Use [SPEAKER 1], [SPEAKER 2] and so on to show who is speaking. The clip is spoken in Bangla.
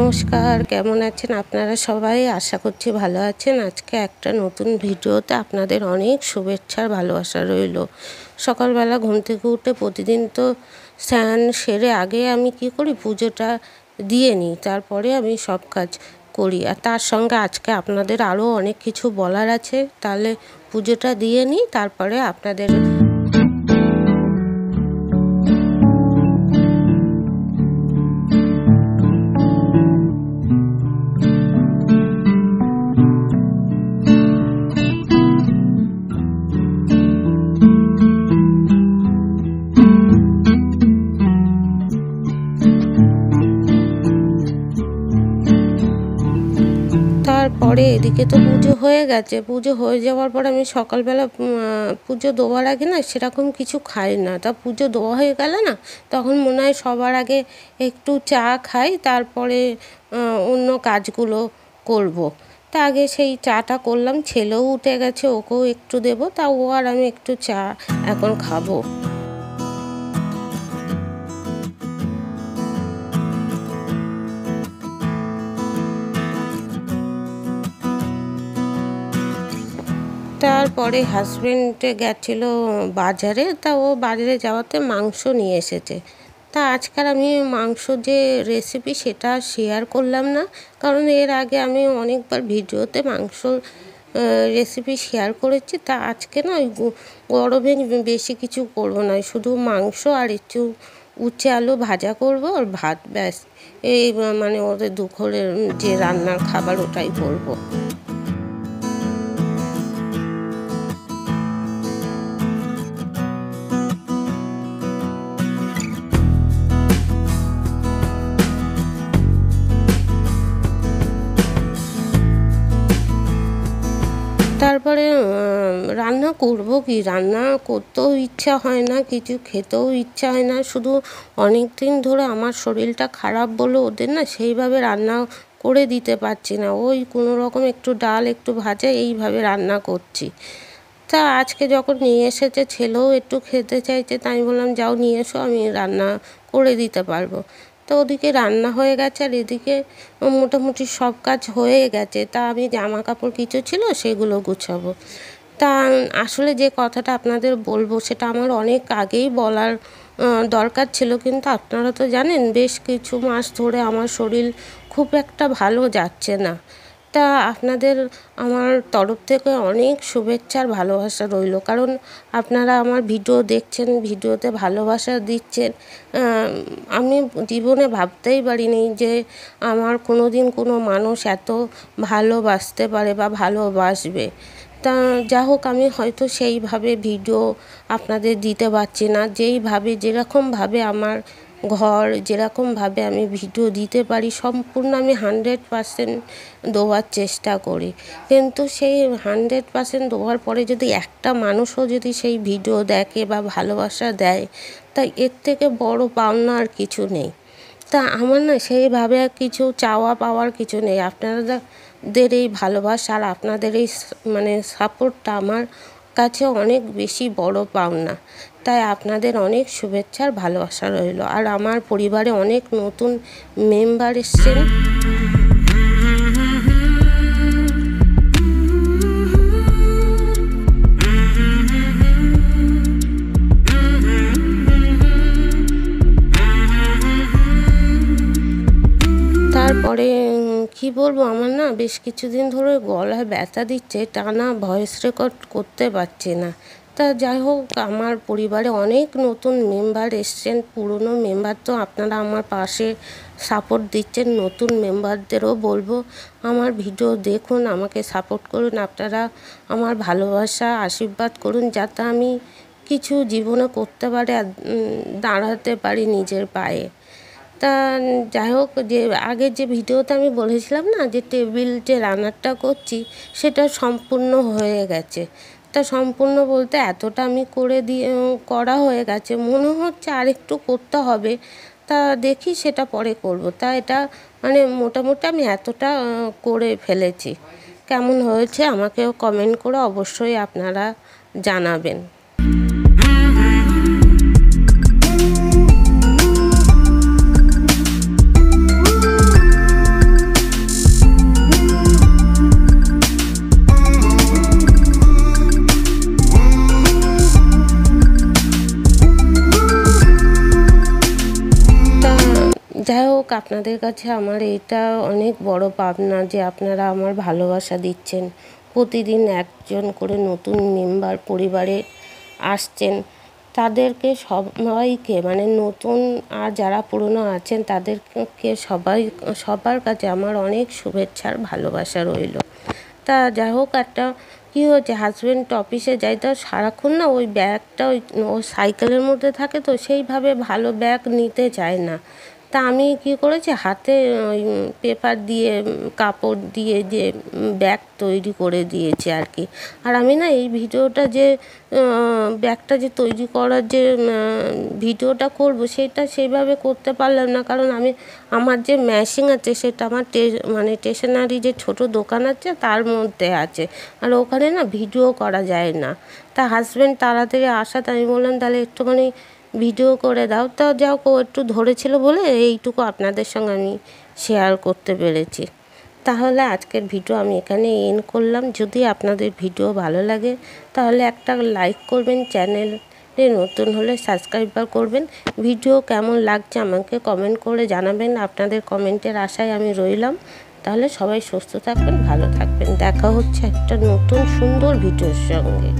[SPEAKER 1] নমস্কার, কেমন আছেন আপনারা সবাই? আশা করছি ভালো আছেন। আজকে একটা নতুন ভিডিওতে আপনাদের অনেক শুভেচ্ছার ভালোবাসা রইল। সকালবেলা ঘুম থেকে উঠে প্রতিদিন তো স্নান সেরে আগে আমি কি করি, পুজোটা দিয়ে নিই, তারপরে আমি সব কাজ করি। আর তার সঙ্গে আজকে আপনাদের আরও অনেক কিছু বলার আছে। তাহলে পুজোটা দিয়ে নিই, তারপরে আপনাদের তারপরে এদিকে তো পুজো হয়ে গেছে। পুজো হয়ে যাওয়ার পর আমি সকালবেলা পুজো দেওয়ার আগে না সেরকম কিছু খাই না। তা পুজো দেওয়া হয়ে গেল না, তখন মনে হয় সবার আগে একটু চা খাই, তারপরে অন্য কাজগুলো করব। তা আগে সেই চাটা করলাম, ছেলেও উঠে গেছে, ওকেও একটু দেবো, তা ও আর আমি একটু চা এখন খাবো। তারপরে হাজব্যান্ডে গেছিলো বাজারে, তা ও বাজারে যাওয়াতে মাংস নিয়ে এসেছে। তা আজকাল আমি মাংস যে রেসিপি সেটা শেয়ার করলাম না, কারণ এর আগে আমি অনেকবার ভিডিওতে মাংস রেসিপি শেয়ার করেছি। তা আজকে না ওই গরমে বেশি কিছু করবো না, শুধু মাংস আর একটু উচ্ছে আলু ভাজা করব আর ভাত, ব্যাস। এই মানে ওদের দুপুরের যে রান্নার খাবার ওটাই করব। তারপরে রান্না করব কি, রান্না করতেও ইচ্ছা হয় না, কিছু খেতেও ইচ্ছা হয় না। শুধু অনেক দিন ধরে আমার শরীরটা খারাপ বলে ওদের না সেইভাবে রান্না করে দিতে পারছি না। ওই কোনো রকম একটু ডাল একটু ভাজা এইভাবে রান্না করছি। তা আজকে যখন নিয়ে এসেছে, ছেলেও একটু খেতে চাইছে, তাই আমি বললাম যাও নিয়ে এসো, আমি রান্না করে দিতে পারবো। তো ওদিকে রান্না হয়ে গেছে আর এদিকে মোটামুটি সব কাজ হয়ে গেছে। তা আমি জামা কাপড় কিছু ছিল সেগুলো গুছাবো। তা আসলে যে কথাটা আপনাদের বলবো সেটা আমার অনেক আগেই বলার দরকার ছিল, কিন্তু আপনারা তো জানেন বেশ কিছু মাস ধরে আমার শরীর খুব একটা ভালো যাচ্ছে না। তা আপনাদের আমার তরফ থেকে অনেক শুভেচ্ছার ভালোবাসা রইল, কারণ আপনারা আমার ভিডিও দেখছেন, ভিডিওতে ভালোবাসা দিচ্ছেন। আমি জীবনে ভাবতেই পারিনি যে আমার কোনো দিন কোনো মানুষ এত ভালোবাসতে পারে বা ভালোবাসবে। তা যা হোক, আমি হয়তো সেইভাবে ভিডিও আপনাদের দিতে পারছি না, যেইভাবে যেরকমভাবে আমার ঘর, যেরকমভাবে আমি ভিডিও দিতে পারি সম্পূর্ণ আমি 100% দেওয়ার চেষ্টা করি। কিন্তু সেই 100% দেওয়ার পরে যদি একটা মানুষও যদি সেই ভিডিও দেখে বা ভালোবাসা দেয়, তাই এর থেকে বড় পাওনা আর কিছু নেই। তা আমার না সেইভাবে কিছু চাওয়া পাওয়ার কিছু নেই। আপনাদের এই ভালোবাসা আর আপনাদের এই মানে সাপোর্টটা আমার কাছে অনেক বেশি বড় পাওনা। তাই আপনাদের অনেক শুভেচ্ছার ভালোবাসা রইল। আর আমার পরিবারে অনেক নতুন মেম্বার এসছেন। তারপরে কি বলবো, আমার না বেশ কিছুদিন ধরে গলায় ব্যথা দিচ্ছে, টানা ভয়েস রেকর্ড করতে পারছি না। তা যাই হোক, আমার পরিবারে অনেক নতুন মেম্বার এসছেন। পুরনো মেম্বার তো আপনারা আমার পাশে সাপোর্ট দিচ্ছেন, নতুন মেম্বারদেরও বলবো আমার ভিডিও দেখুন, আমাকে সাপোর্ট করুন। আপনারা আমার ভালোবাসা আশীর্বাদ করুন, যাতে আমি কিছু জীবনে করতে পারি আর দাঁড়াতে পারি নিজের পায়ে। তা যাই হোক, যে আগের যে ভিডিওতে আমি বলেছিলাম না যে টেবিল যে রান্নাটা করছি সেটা সম্পূর্ণ হয়ে গেছে। তা সম্পূর্ণ বলতে এতটা আমি করা হয়ে গেছে, মনে হচ্ছে আর একটু করতে হবে। তা দেখি সেটা পরে করব। তা এটা মানে মোটামুটি আমি এতটা করে ফেলেছি। কেমন হয়েছে আমাকেও কমেন্ট করে অবশ্যই আপনারা জানাবেন। কাছে আমার এটা অনেক বড় পাওনা যে আপনারা আমার ভালোবাসা দিচ্ছেন। প্রতিদিন একজন করে নতুন মেম্বার পরিবারে আসছেন, তাদেরকে সবাইকে মানে নতুন আর যারা পুরনো আছেন তাদেরকে সবার কাছে আমার অনেক শুভেচ্ছার ভালোবাসা রইল। তা যাই হোক, একটা কী হয়েছে, হাজব্যান্ড অফিসে যায় তো সারাক্ষণ না ওই ব্যাগটা ওই সাইকেলের মধ্যে থাকে, তো সেইভাবে ভালো ব্যাগ নিতে চায় না। তা আমি কী করেছি, হাতে ওই পেপার দিয়ে কাপড় দিয়ে যে ব্যাগ তৈরি করে দিয়েছি আর কি। আর আমি না এই ভিডিওটা যে ব্যাগটা যে তৈরি করার যে ভিডিওটা করব সেটা সেইভাবে করতে পারলাম না, কারণ আমার যে মেশিন আছে সেটা আমার মানে স্টেশনারি যে ছোট দোকান আছে তার মধ্যে আছে, আর ওখানে না ভিডিও করা যায় না। তা হাজব্যান্ড তাড়াতাড়ি আসাতে আমি বললাম তাহলে একটুখানি ভিডিও করে দাও। তা যাও, ও একটু ধরেছিল বলে এইটুকু আপনাদের সঙ্গে আমি শেয়ার করতে পেরেছি। তাহলে আজকের ভিডিও আমি এখানে এন্ড করলাম। যদি আপনাদের ভিডিও ভালো লাগে তাহলে একটা লাইক করবেন, চ্যানেলে নতুন হলে সাবস্ক্রাইব করবেন। ভিডিও কেমন লাগছে আমাকে কমেন্ট করে জানাবেন, আপনাদের কমেন্টের আশায় আমি রইলাম। তাহলে সবাই সুস্থ থাকবেন, ভালো থাকবেন। দেখা হচ্ছে একটা নতুন সুন্দর ভিডিওর সঙ্গে।